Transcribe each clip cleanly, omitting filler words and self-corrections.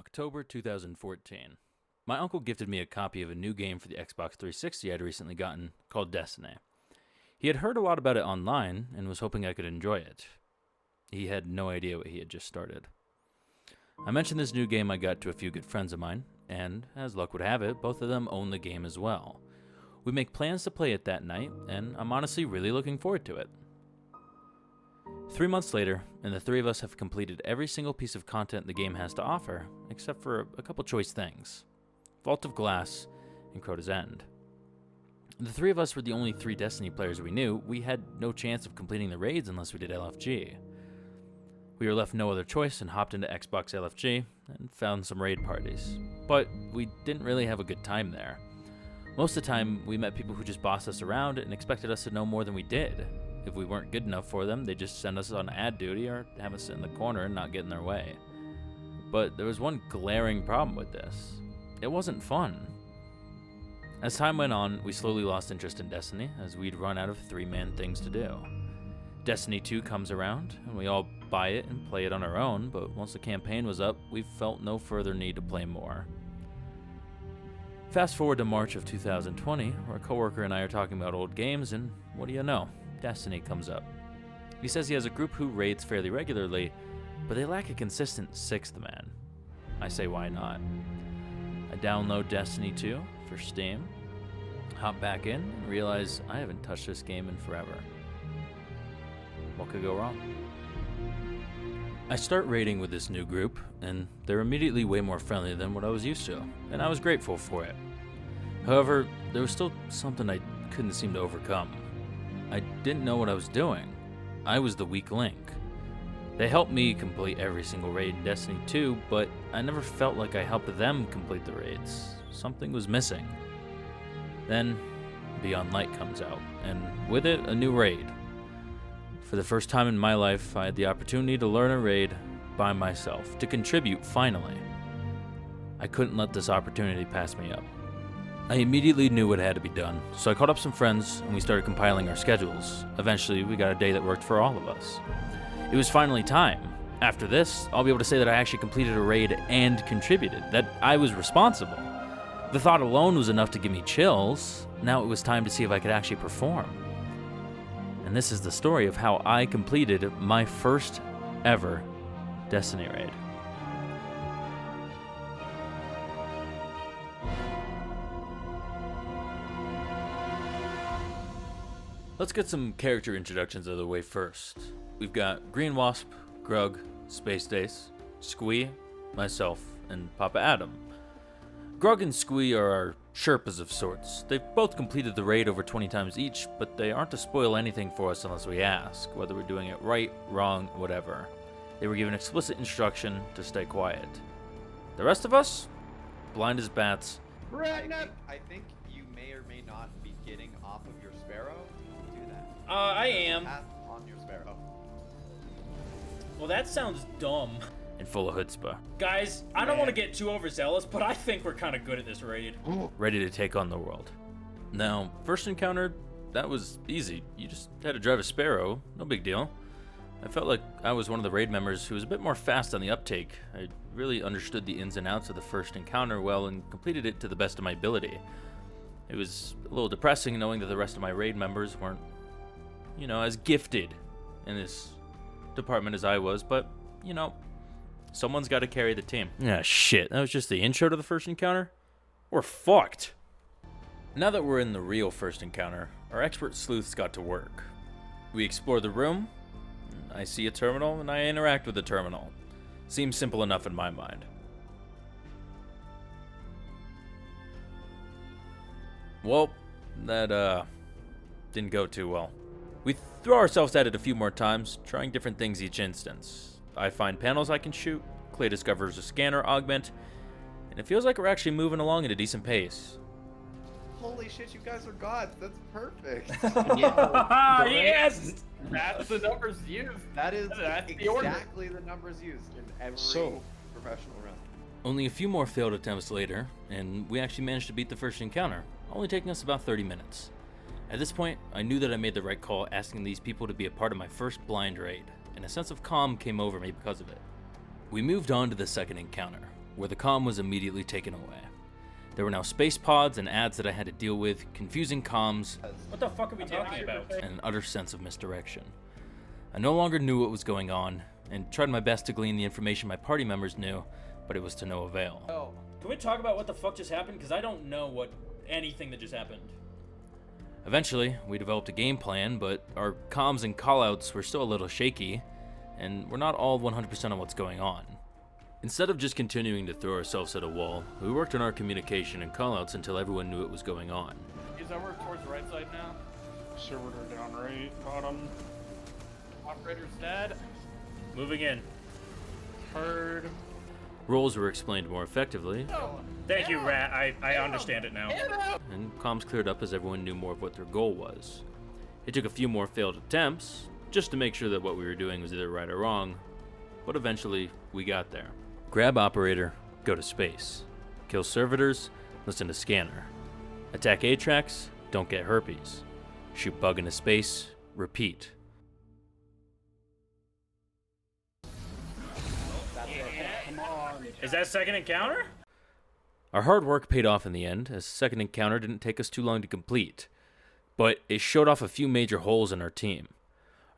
October 2014. My uncle gifted me a copy of a new game for the Xbox 360 I'd recently gotten called Destiny. He had heard a lot about it online and was hoping I could enjoy it. He had no idea what he had just started. I mentioned this new game I got to a few good friends of mine, and as luck would have it, both of them own the game as well. We make plans to play it that night, and I'm honestly really looking forward to it. 3 months later, and the three of us have completed every single piece of content the game has to offer, except for a couple choice things: Vault of Glass and Crota's End. The three of us were the only 3 Destiny players we knew. We had no chance of completing the raids unless we did LFG. We were left no other choice and hopped into Xbox LFG and found some raid parties. But we didn't really have a good time there. Most of the time, we met people who just bossed us around and expected us to know more than we did. If we weren't good enough for them, they'd just send us on ad duty or have us sit in the corner and not get in their way. But there was one glaring problem with this. It wasn't fun. As time went on, we slowly lost interest in Destiny as we'd run out of 3-man things to do. Destiny 2 comes around, and we all buy it and play it on our own, but once the campaign was up, we felt no further need to play more. Fast forward to March of 2020, where a coworker and I are talking about old games, and what do you know? Destiny comes up. He says he has a group who raids fairly regularly, but they lack a consistent 6th man. I say, why not? I download Destiny 2 for Steam, hop back in, and realize I haven't touched this game in forever. What could go wrong? I start raiding with this new group, and they're immediately way more friendly than what I was used to, and I was grateful for it. However, there was still something I couldn't seem to overcome. I didn't know what I was doing. I was the weak link. They helped me complete every single raid in Destiny 2, but I never felt like I helped them complete the raids. Something was missing. Then, Beyond Light comes out, and with it, a new raid. For the first time in my life, I had the opportunity to learn a raid by myself, to contribute finally. I couldn't let this opportunity pass me up. I immediately knew what had to be done, so I called up some friends and we started compiling our schedules. Eventually, we got a day that worked for all of us. It was finally time. After this, I'll be able to say that I actually completed a raid and contributed, that I was responsible. The thought alone was enough to give me chills. Now it was time to see if I could actually perform. And this is the story of how I completed my first ever Destiny raid. Let's get some character introductions out of the way first. We've got Green Wasp, Grug, Space Dace, Squee, myself, and Papa Adam. Grug and Squee are our Sherpas of sorts. They've both completed the raid over 20 times each, but they aren't to spoil anything for us unless we ask, whether we're doing it right, wrong, whatever. They were given explicit instruction to stay quiet. The rest of us? Blind as bats. I think you may or may not be getting off of your Sparrow. Do that. I am. Path on your Sparrow. Well, that sounds dumb. And full of chutzpah. Guys, I don't want to get too overzealous, but I think we're kind of good at this raid. Ready to take on the world. Now, first encounter, that was easy. You just had to drive a Sparrow, no big deal. I felt like I was one of the raid members who was a bit more fast on the uptake. I really understood the ins and outs of the first encounter well and completed it to the best of my ability. It was a little depressing knowing that the rest of my raid members weren't, as gifted in this department as I was, but, someone's got to carry the team. Yeah, shit. That was just the intro to the first encounter? We're fucked. Now that we're in the real first encounter, our expert sleuths got to work. We explore the room. I see a terminal, and I interact with the terminal. Seems simple enough in my mind. Well, that, didn't go too well. We throw ourselves at it a few more times, trying different things each instance. I find panels I can shoot, Clay discovers a scanner augment, and it feels like we're actually moving along at a decent pace. Holy shit, you guys are gods. That's perfect. Yes! That's the numbers used. That is That's the order. exactly the numbers used in every professional run. Only a few more failed attempts later, and we actually managed to beat the first encounter, only taking us about 30 minutes. At this point, I knew that I made the right call asking these people to be a part of my first blind raid, and a sense of calm came over me because of it. We moved on to the second encounter. where the comm was immediately taken away. There were now space pods and ads that I had to deal with, confusing comms, What the fuck are we talking about? and an utter sense of misdirection. I no longer knew what was going on, and tried my best to glean the information my party members knew, but it was to no avail. Oh, Can we talk about what the fuck just happened? Because I don't know anything that just happened. Eventually, we developed a game plan, but our comms and callouts were still a little shaky, and we're not all 100% on what's going on. Instead of just continuing to throw ourselves at a wall, we worked on our communication and callouts until everyone knew what was going on. Is that work towards the right side now? Servitor down right, bottom. Operator's dead. Moving in. Heard. Roles were explained more effectively, Thank you, Rat. I understand it now. and comms cleared up as everyone knew more of what their goal was. It took a few more failed attempts, just to make sure that what we were doing was either right or wrong, but eventually we got there. Grab operator, go to space. Kill servitors, listen to scanner. Attack A-tracks, don't get herpes. Shoot bug into space, repeat. Come on. Is that second encounter? Our hard work paid off in the end, as second encounter didn't take us too long to complete, but it showed off a few major holes in our team.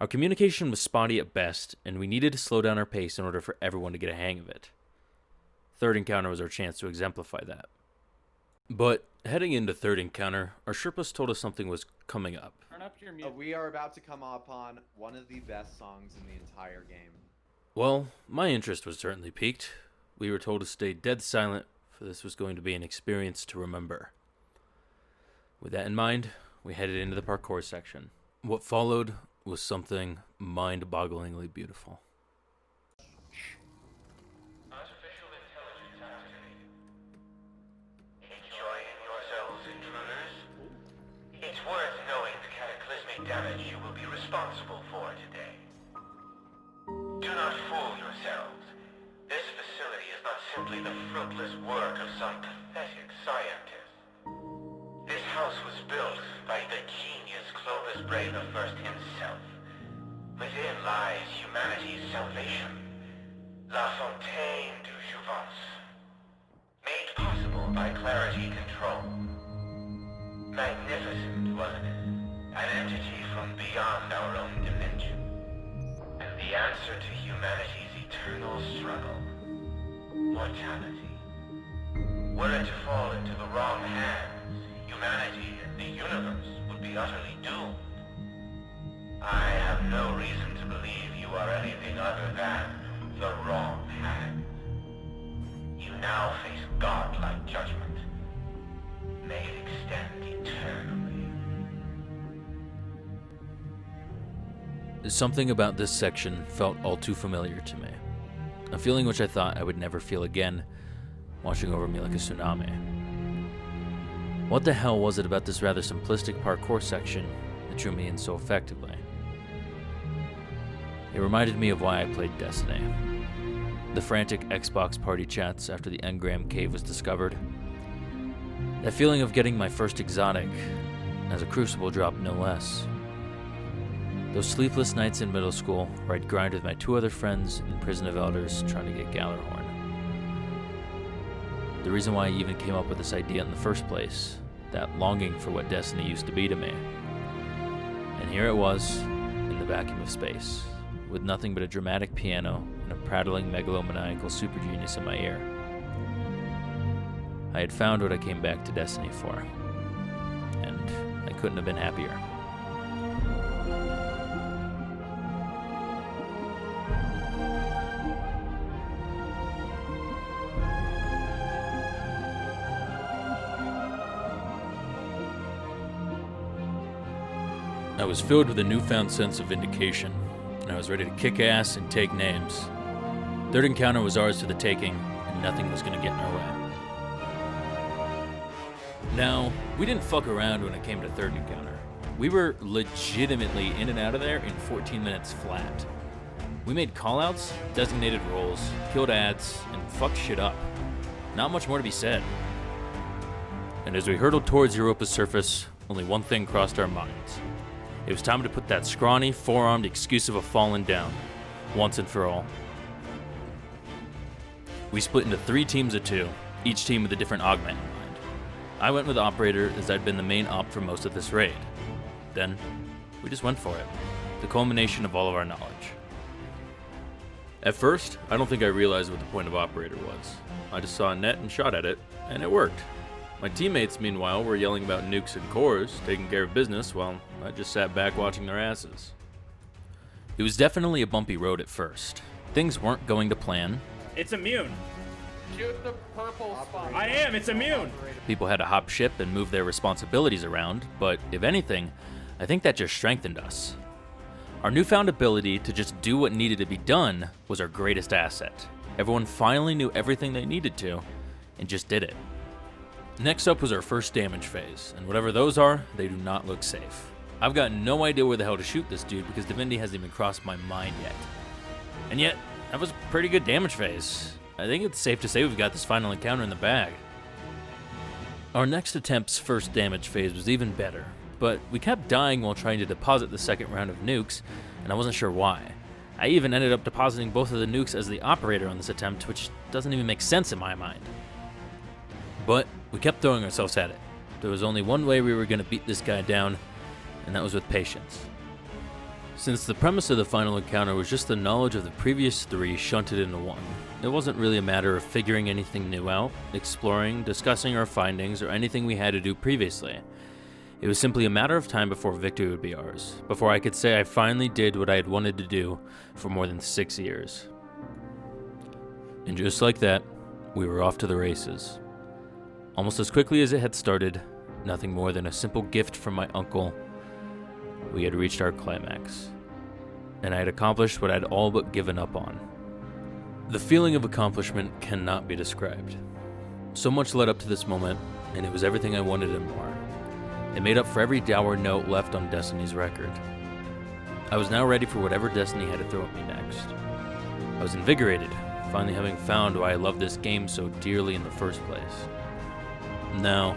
Our communication was spotty at best, and we needed to slow down our pace in order for everyone to get a hang of it. Third encounter was our chance to exemplify that. But heading into third encounter, our Sherpas told us something was coming up. Turn up your music. we are about to come upon one of the best songs in the entire game. Well, my interest was certainly piqued. We were told to stay dead silent, for this was going to be an experience to remember. With that in mind, we headed into the parkour section. What followed was something mind-bogglingly beautiful. Artificial intelligence activated. Enjoying yourselves, intruders? It's worth knowing the cataclysmic damage you will be responsible for today. Do not fool yourselves. This facility is not simply the fruitless work of some pathetic scientist. This house was built by the genius Clovis Bray I himself. Within lies humanity's salvation. La Fontaine du Jouvence. Made possible by Clarity Control. Magnificent, wasn't it? An entity from beyond our own dimension. And the answer to humanity's eternal struggle. Mortality. Were it to fall into the wrong hands, humanity and the universe would be utterly doomed. I have no reason to believe you are anything other than the wrong hand. You now face godlike judgment. May it extend eternally. Something about this section felt all too familiar to me. A feeling which I thought I would never feel again, washing over me like a tsunami. What the hell was it about this rather simplistic parkour section that drew me in so effectively? It reminded me of why I played Destiny. The frantic Xbox party chats after the Engram cave was discovered. That feeling of getting my first exotic, as a crucible drop no less. Those sleepless nights in middle school where I'd grind with my two other friends in Prison of Elders trying to get Gallarhorn. The reason why I even came up with this idea in the first place, that longing for what Destiny used to be to me. And here it was, in the vacuum of space, with nothing but a dramatic piano and a prattling megalomaniacal super genius in my ear. I had found what I came back to Destiny for, and I couldn't have been happier. I was filled with a newfound sense of vindication, and I was ready to kick ass and take names. Third encounter was ours for the taking, and nothing was going to get in our way. Now, we didn't fuck around when it came to third encounter. We were legitimately in and out of there in 14 minutes flat. We made callouts, designated roles, killed ads, and fucked shit up. Not much more to be said. And as we hurtled towards Europa's surface, only one thing crossed our minds. It was time to put that scrawny, four-armed excuse of a fallen down, once and for all. We split into 3 teams of 2, each team with a different augment in mind. I went with Operator as I'd been the main op for most of this raid. Then, we just went for it. The culmination of all of our knowledge. At first, I don't think I realized what the point of Operator was. I just saw a net and shot at it, and it worked. My teammates, meanwhile, were yelling about nukes and cores, taking care of business, while I just sat back watching their asses. It was definitely a bumpy road at first. Things weren't going to plan. It's immune. Shoot the purple spot. I am. It's immune. People had to hop ship and move their responsibilities around, but if anything, I think that just strengthened us. Our newfound ability to just do what needed to be done was our greatest asset. Everyone finally knew everything they needed to, and just did it. Next up was our first damage phase, and whatever those are, they do not look safe. I've got no idea where the hell to shoot this dude because Divinity hasn't even crossed my mind yet. And yet, that was a pretty good damage phase. I think it's safe to say we've got this final encounter in the bag. Our next attempt's first damage phase was even better, but we kept dying while trying to deposit the second round of nukes, and I wasn't sure why. I even ended up depositing both of the nukes as the operator on this attempt, which doesn't even make sense in my mind. But we kept throwing ourselves at it. There was only one way we were going to beat this guy down, and that was with patience. Since the premise of the final encounter was just the knowledge of the previous 3 shunted into one, it wasn't really a matter of figuring anything new out, exploring, discussing our findings, or anything we had to do previously. It was simply a matter of time before victory would be ours, before I could say I finally did what I had wanted to do for more than 6 years. And just like that, we were off to the races. Almost as quickly as it had started, nothing more than a simple gift from my uncle, we had reached our climax. And I had accomplished what I'd all but given up on. The feeling of accomplishment cannot be described. So much led up to this moment, and it was everything I wanted and more. It made up for every dour note left on Destiny's record. I was now ready for whatever Destiny had to throw at me next. I was invigorated, finally having found why I loved this game so dearly in the first place. Now,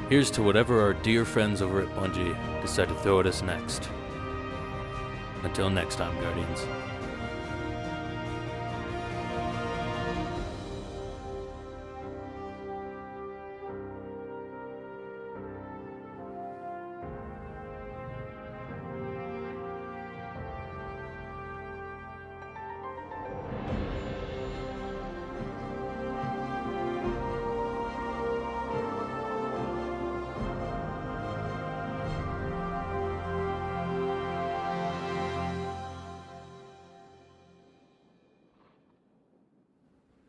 here's to whatever our dear friends over at Bungie decide to throw at us next. Until next time, Guardians.